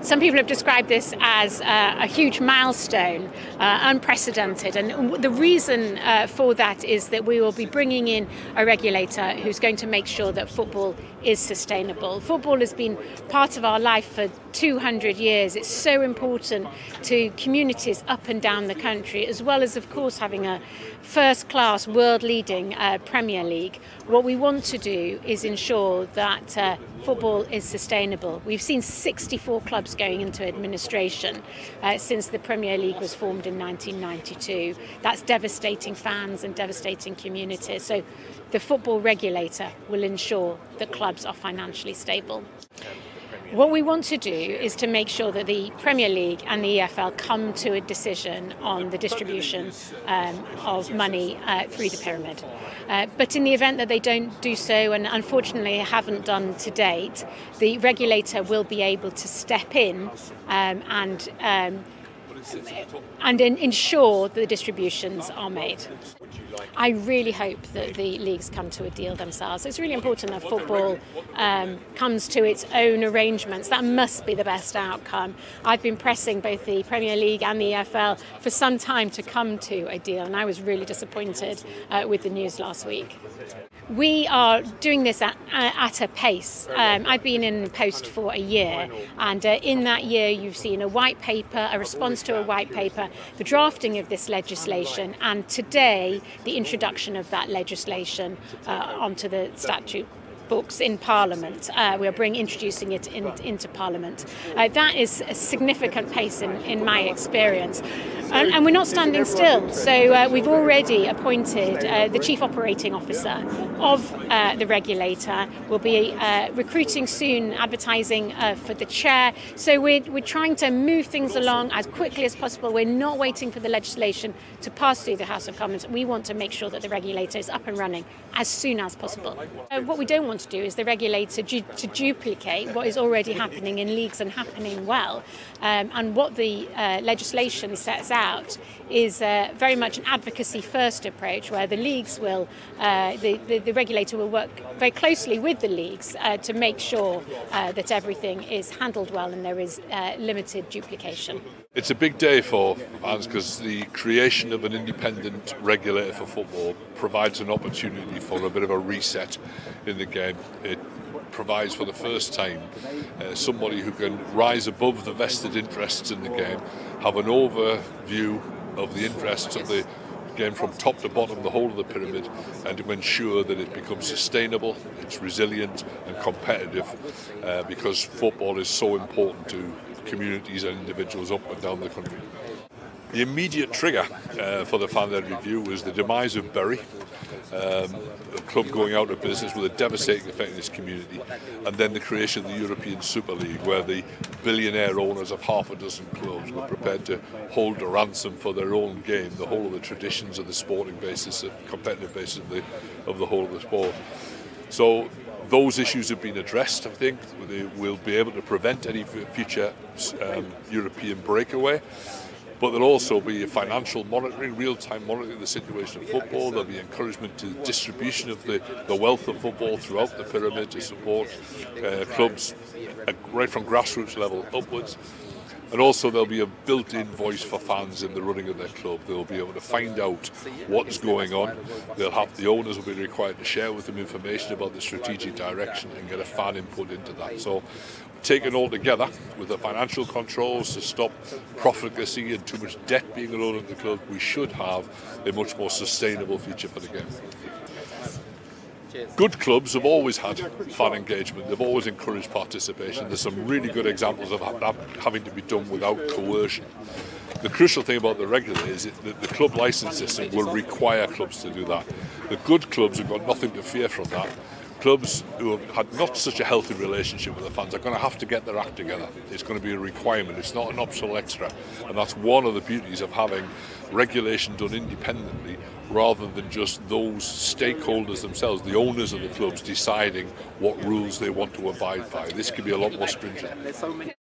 Some people have described this as a huge milestone, unprecedented, and the reason for that is that we will be bringing in a regulator who's going to make sure that football is sustainable. Football has been part of our life for 200 years. It's so important to communities up and down the country, as well as, of course, having a first-class, world-leading Premier League. What we want to do is ensure that football is sustainable. We've seen 64 clubs going into administration since the Premier League was formed in 1992. That's devastating fans and devastating communities. So the football regulator will ensure that clubs are financially stable. What we want to do is to make sure that the Premier League and the EFL come to a decision on the distribution of money through the pyramid. But in the event that they don't do so, and unfortunately haven't done to date, the regulator will be able to step in and ensure that the distributions are made. I really hope that the leagues come to a deal themselves. It's really important that football comes to its own arrangements. That must be the best outcome. I've been pressing both the Premier League and the EFL for some time to come to a deal, and I was really disappointed with the news last week. We are doing this at a pace. I've been in post for a year, and in that year you've seen a white paper, a response to a white paper, the drafting of this legislation, and today the introduction of that legislation onto the statute books in Parliament. We are introducing it into Parliament. That is a significant pace in my experience. And we're not standing still. So we've already appointed the Chief Operating Officer of the regulator. We'll be recruiting soon, advertising for the chair. So we're trying to move things along as quickly as possible. We're not waiting for the legislation to pass through the House of Commons. We want to make sure that the regulator is up and running as soon as possible. What we don't want to do is the regulator to duplicate what is already happening in leagues and happening well. And what the legislation sets out is very much an advocacy-first approach, where the leagues will, the regulator will work very closely with the leagues to make sure that everything is handled well and there is limited duplication. It's a big day for fans because the creation of an independent regulator for football provides an opportunity for a bit of a reset in the game. It provides for the first time somebody who can rise above the vested interests in the game, have an overview of the interests of the game from top to bottom, the whole of the pyramid, and to ensure that it becomes sustainable, it's resilient and competitive, because football is so important to communities and individuals up and down the country. The immediate trigger for the fan-led review was the demise of Bury, a club going out of business with a devastating effect in its community, and then the creation of the European Super League, where the billionaire owners of half a dozen clubs were prepared to hold a ransom for their own game, the whole of the traditions of the sporting basis, the competitive basis of the whole of the sport. So those issues have been addressed. I think they will be able to prevent any future European breakaway. But there'll also be financial monitoring, real-time monitoring of the situation of football. There'll be encouragement to distribution of the wealth of football throughout the pyramid to support clubs right from grassroots level upwards. And also there'll be a built-in voice for fans in the running of their club. They'll be able to find out what's going on. The owners will be required to share with them information about the strategic direction and get a fan input into that. So taken all together with the financial controls to stop profligacy and too much debt being loaded into the club, we should have a much more sustainable future for the game. Good clubs have always had fan engagement, they've always encouraged participation. There's some really good examples of that having to be done without coercion. The crucial thing about the regulator is that the club licence system will require clubs to do that. The good clubs have got nothing to fear from that. Clubs who have had not such a healthy relationship with the fans are going to have to get their act together. It's going to be a requirement, it's not an optional extra. And that's one of the beauties of having regulation done independently rather than just those stakeholders themselves, the owners of the clubs, deciding what rules they want to abide by. This could be a lot more stringent.